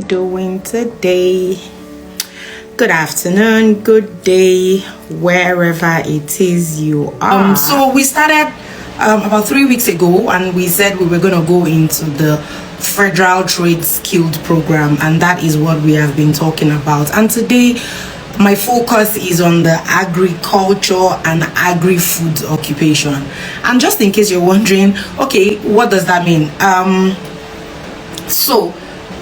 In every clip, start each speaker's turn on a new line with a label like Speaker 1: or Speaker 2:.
Speaker 1: doing today? Good afternoon, good day, wherever it is you are. So we started about 3 weeks ago, and we said we were going to go into the Federal Trade Skilled Program, and that is what we have been talking about. And today my focus is on the agriculture and agri-food occupation. And just in case you're wondering, okay, what does that mean? So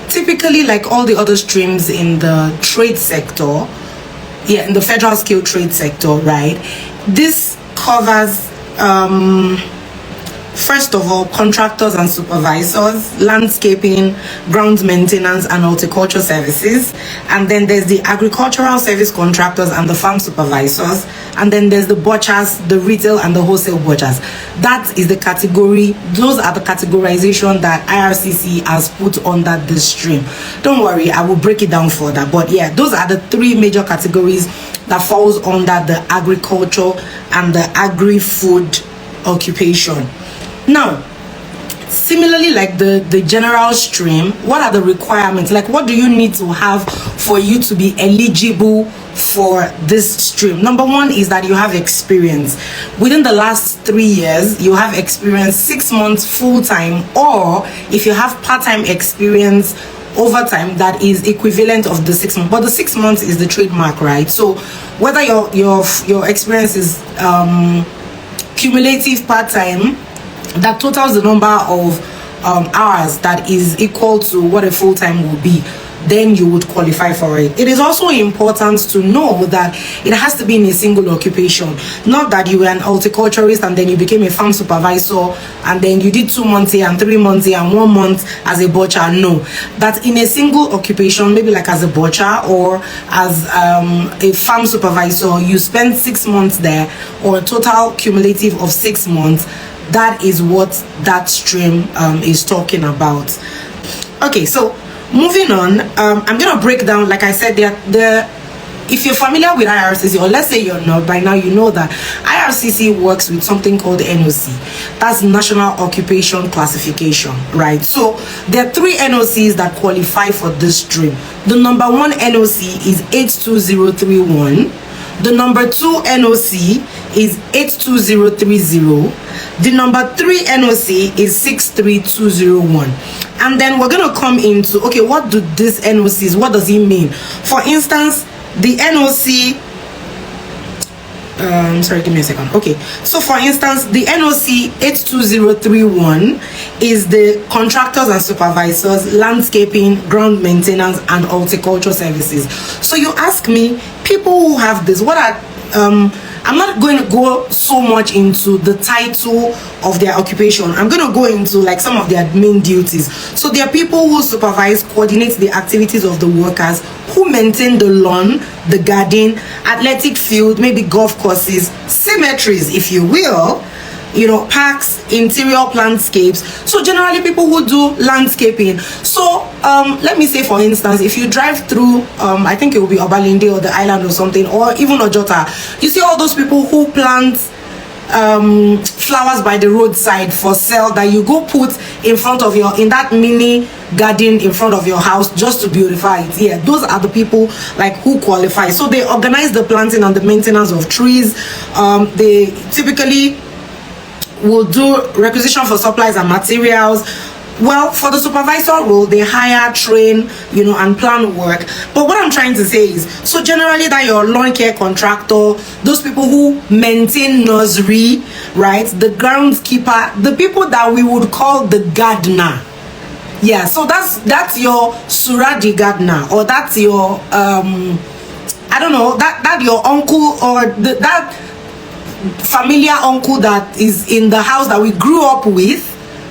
Speaker 1: typically, like all the other streams in the trade sector, in the federal skilled trade sector, right, this covers first of all, contractors and supervisors, landscaping, grounds maintenance, and horticulture services. And then there's the agricultural service contractors and the farm supervisors. And then there's the butchers, the retail and the wholesale butchers. That is the category. Those are the categorization that IRCC has put under this stream. Don't worry, I will break it down further. But yeah, those are the three major categories that falls under the agriculture and the agri-food occupation. Now, similarly, like the general stream, what are the requirements? Like, what do you need to have for you to be eligible for this stream? Number one is that you have experience. Within the last 3 years, you have experience 6 months full-time, or if you have part-time experience overtime, that is equivalent of the 6 months. But the 6 months is the trademark, right? So whether your experience is cumulative part-time, that totals the number of hours that is equal to what a full-time will be, then you would qualify for it. It is also important to know that it has to be in a single occupation. Not that you were an horticulturist and then you became a farm supervisor and then you did 2 months here and 3 months here and 1 month as a butcher. No, that in a single occupation, maybe like as a butcher or as a farm supervisor, you spend 6 months there, or a total cumulative of 6 months. That is what that stream is talking about. Okay, so moving on, I'm gonna break down, like I said, if you're familiar with IRCC, or let's say you're not, by now you know that IRCC works with something called NOC. That's National Occupation Classification, right? So there are 3 NOCs that qualify for this stream. The number 1 NOC is 82031. The number 2 NOC is 82030. The number 3 NOC is 63201. And then we're going to come into, okay, what do these NOCs, what does it mean? For instance, the NOC, sorry, give me a second. Okay, so for instance, the NOC 82031 is the contractors and supervisors, landscaping, ground maintenance, and horticulture services. So you ask me, people who have this, what are I'm not going to go so much into the title of their occupation. I'm going to go into like some of their main duties. So there are people who supervise, coordinate the activities of the workers, who maintain the lawn, the garden, athletic field, maybe golf courses, cemeteries, if you will, you know, parks, interior landscapes. So generally people who do landscaping. So let me say, for instance, if you drive through I think it will be Obalinde or the island or something, or even Ojota, you see all those people who plant flowers by the roadside for sale that you go put in front of in that mini garden in front of your house just to beautify it. Yeah, those are the people like who qualify. So they organize the planting and the maintenance of trees. They typically will do requisition for supplies and materials. Well, for the supervisor role, they hire, train, you know, and plan work. But what I'm trying to say is, so generally that your lawn care contractor, those people who maintain nursery, right, the groundskeeper, the people that we would call the gardener. Yeah, so that's your Suradi gardener, or that's your I don't know, that your uncle, or that familiar uncle that is in the house that we grew up with,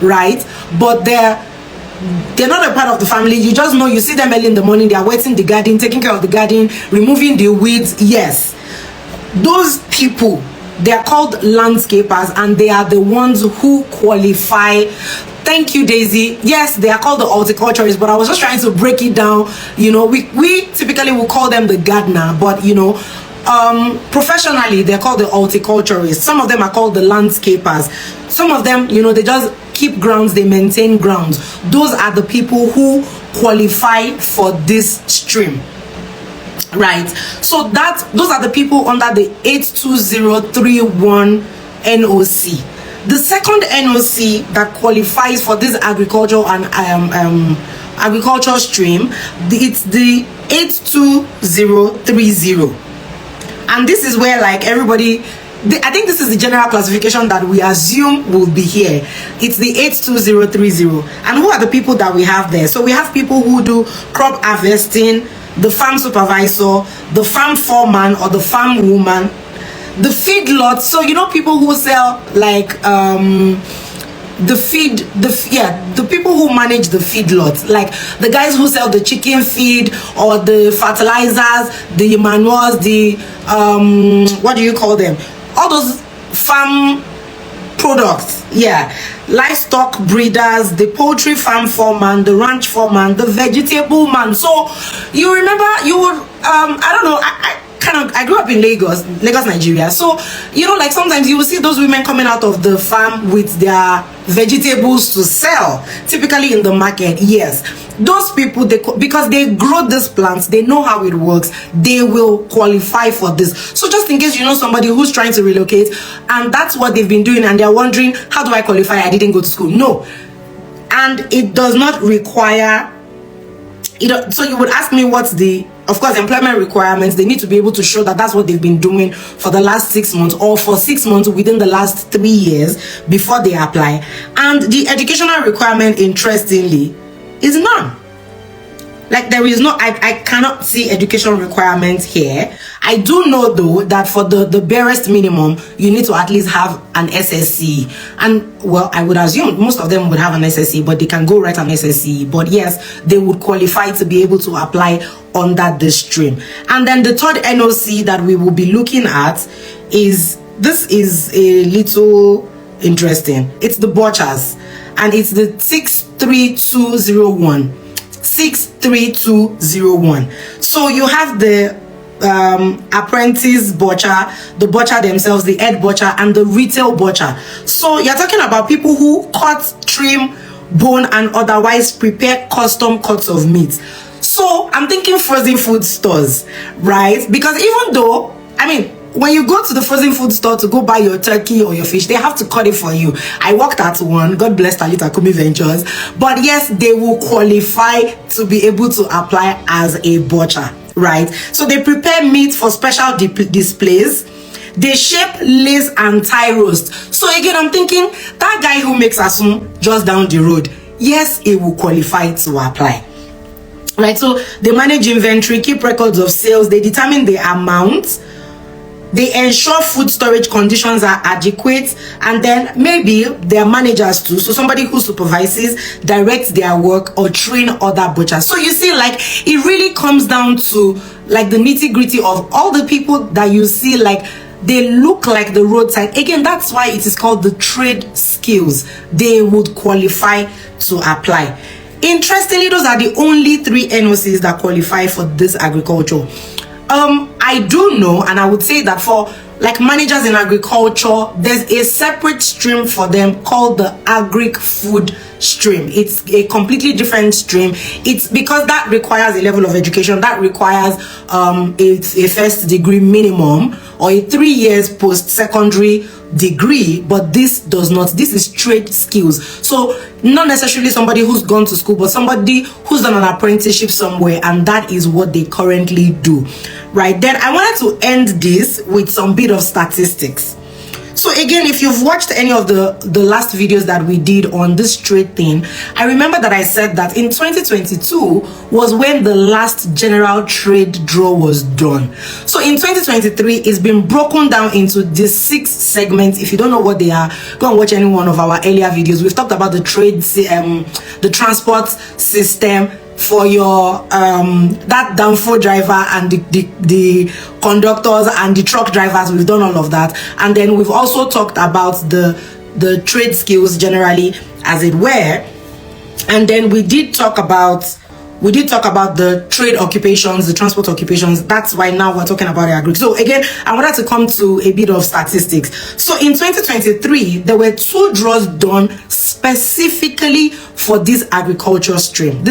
Speaker 1: right? But they're not a part of the family. You just know, you see them early in the morning, they are wetting the garden, taking care of the garden, removing the weeds. Yes, those people, they are called landscapers, and they are the ones who qualify. Thank you, Daisy. Yes, they are called the horticulturists, but I was just trying to break it down. You know, we typically will call them the gardener, but you know, professionally they're called the horticulturists. Some of them are called the landscapers. Some of them, you know, they just keep grounds, they maintain grounds. Those are the people who qualify for this stream, right? So those are the people under the 82031 NOC. The second NOC that qualifies for this agriculture and agriculture stream, it's the 82030, and this is where, like, everybody, I think this is the general classification that we assume will be here. It's the 82030. And who are the people that we have there? So we have people who do crop harvesting, the farm supervisor, the farm foreman or the farm woman, the feedlot. So you know, people who sell like the people who manage the feedlot, like the guys who sell the chicken feed or the fertilizers, the manures, the what do you call them, all those farm products. Yeah, livestock breeders, the poultry farm foreman, the ranch foreman, the vegetable man. So you remember, you would I don't know, I grew up in Lagos, Nigeria. So you know, like, sometimes you will see those women coming out of the farm with their vegetables to sell, typically in the market. Yes, those people, because they grow these plants, they know how it works, they will qualify for this. So just in case you know somebody who's trying to relocate and that's what they've been doing and they're wondering, how do I qualify? I didn't go to school. No, and it does not require, you know. So you would ask me, what's the, of course, employment requirements. They need to be able to show that that's what they've been doing for the last 6 months, or for 6 months within the last 3 years before they apply. And the educational requirement, interestingly, is none. Like, there is no, I cannot see education requirements here. I do know though that for the barest minimum, you need to at least have an SSC. And well, I would assume most of them would have an SSC, but they can go write an SSC. But yes, they would qualify to be able to apply under this stream. And then the third NOC that we will be looking at is, this is a little interesting. It's the butchers, and it's the 63201. 63201. So you have the apprentice butcher, the butcher themselves, the head butcher, and the retail butcher. So you're talking about people who cut, trim, bone, and otherwise prepare custom cuts of meat. So I'm thinking frozen food stores, right? Because even though, I mean, when you go to the frozen food store to go buy your turkey or your fish, they have to cut it for you. I worked at one, God bless Talita Kumi Ventures. But yes, they will qualify to be able to apply as a butcher, right? So they prepare meat for special displays. They shape, lace, and tie roast. So again, I'm thinking, that guy who makes asun just down the road, yes, he will qualify to apply. Right? So they manage inventory, keep records of sales, they determine the amount, they ensure food storage conditions are adequate, and then maybe their managers too. So somebody who supervises, directs their work, or train other butchers. So you see, like, it really comes down to like the nitty-gritty of all the people that you see, like, they look like the roadside. Again, that's why it is called the trade skills. They would qualify to apply. Interestingly, those are the only 3 NOCs that qualify for this agriculture. I do know, and I would say that for like managers in agriculture, there's a separate stream for them called the agri-food stream. It's a completely different stream. It's because that requires a level of education that requires a first degree minimum or a 3 years post-secondary degree, but this does not. This is trade skills. So not necessarily somebody who's gone to school, but somebody who's done an apprenticeship somewhere, and that is what they currently do. Right, then I wanted to end this with some bit of statistics. So again, if you've watched any of the last videos that we did on this trade thing, I remember that I said that in 2022 was when the last general trade draw was done. So in 2023, it's been broken down into these 6 segments. If you don't know what they are, go and watch any one of our earlier videos. We've talked about the trade, the transport system for your that downfall driver and the conductors and the truck drivers. We've done all of that, and then we've also talked about the trade skills generally, as it were. And then we did talk about We did talk about the trade occupations, the transport occupations. That's why now we're talking about the agri. So again, I wanted to come to a bit of statistics. So in 2023, there were 2 draws done specifically for this agriculture stream.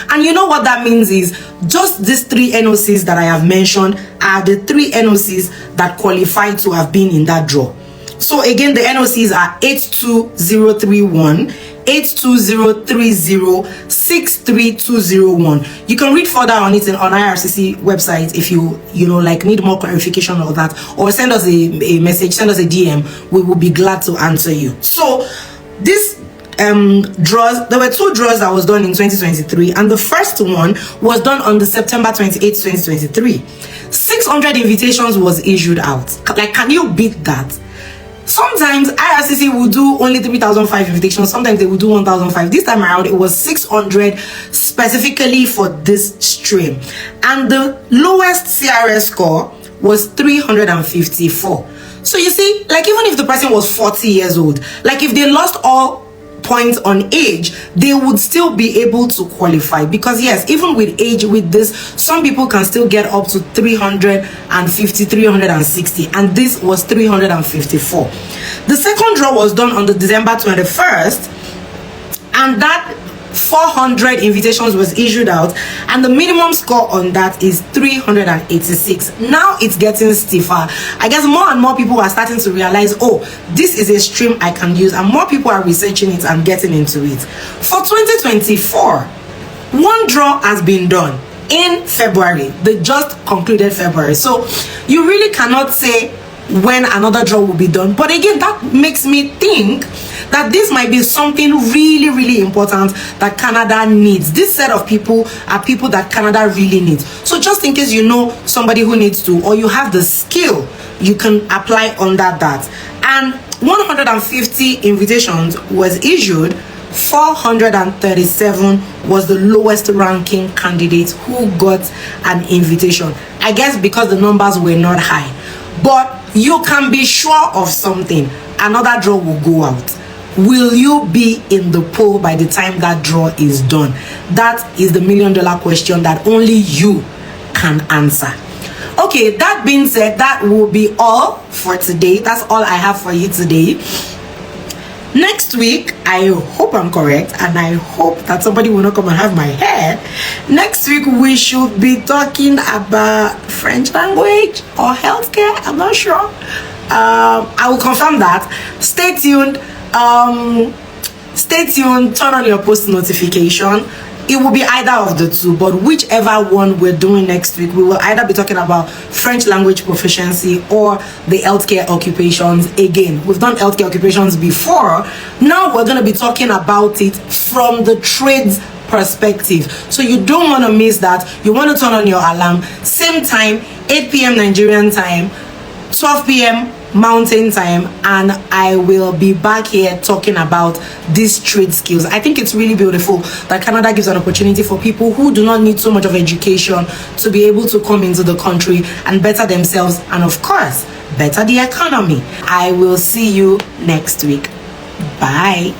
Speaker 1: And you know what that means is just these 3 NOCs that I have mentioned are the 3 NOCs that qualify to have been in that draw. So again, the NOCs are 82031, 82030, 63201. You can read further on it on IRCC website if you like need more clarification on that, or send us a message, send us a DM. We will be glad to answer you. So this draws, there were 2 draws that was done in 2023, and the first one was done on the September 28, 2023. 600 invitations was issued out. Like, can you beat that? Sometimes IRCC will do only 3,005 invitations. Sometimes they will do 1,005. This time around, it was 600 specifically for this stream. And the lowest CRS score was 354. So you see, like, even if the person was 40 years old, like if they lost all points on age, they would still be able to qualify, because yes, even with age, with this, some people can still get up to 350, 360, and this was 354. The second draw was done on the December 21st, and that 400 invitations was issued out, and the minimum score on that is 386. Now it's getting stiffer. I guess more and more people are starting to realize, oh, this is a stream I can use, and more people are researching it and getting into it. For 2024, 1 draw has been done in February. They just concluded February, so you really cannot say when another draw will be done. But again, that makes me think that this might be something really, really important that Canada needs. This set of people are people that Canada really needs. So just in case you know somebody who needs to, or you have the skill, you can apply under that. And 150 invitations was issued. 437 was the lowest ranking candidate who got an invitation. I guess because the numbers were not high. But you can be sure of something. Another draw will go out. Will you be in the poll by the time that draw is done? That is the $1 million question that only you can answer. Okay, that being said, that will be all for today. That's all I have for you today. Next week, I hope I'm correct, and I hope that somebody will not come and have my hair. Next week, we should be talking about French language or healthcare. I'm not sure. I will confirm that. Stay tuned. Turn on your post notification. It will be either of the 2, but whichever one we're doing next week, we will either be talking about French language proficiency or the healthcare occupations. Again, we've done healthcare occupations before. Now we're going to be talking about it from the trades perspective. So you don't want to miss that. You want to turn on your alarm. Same time, 8 p.m. Nigerian time, 12 p.m. Mountain time, and I will be back here talking about these trade skills. I think it's really beautiful that Canada gives an opportunity for people who do not need so much of education to be able to come into the country and better themselves, and of course better the economy. I will see you next week. Bye.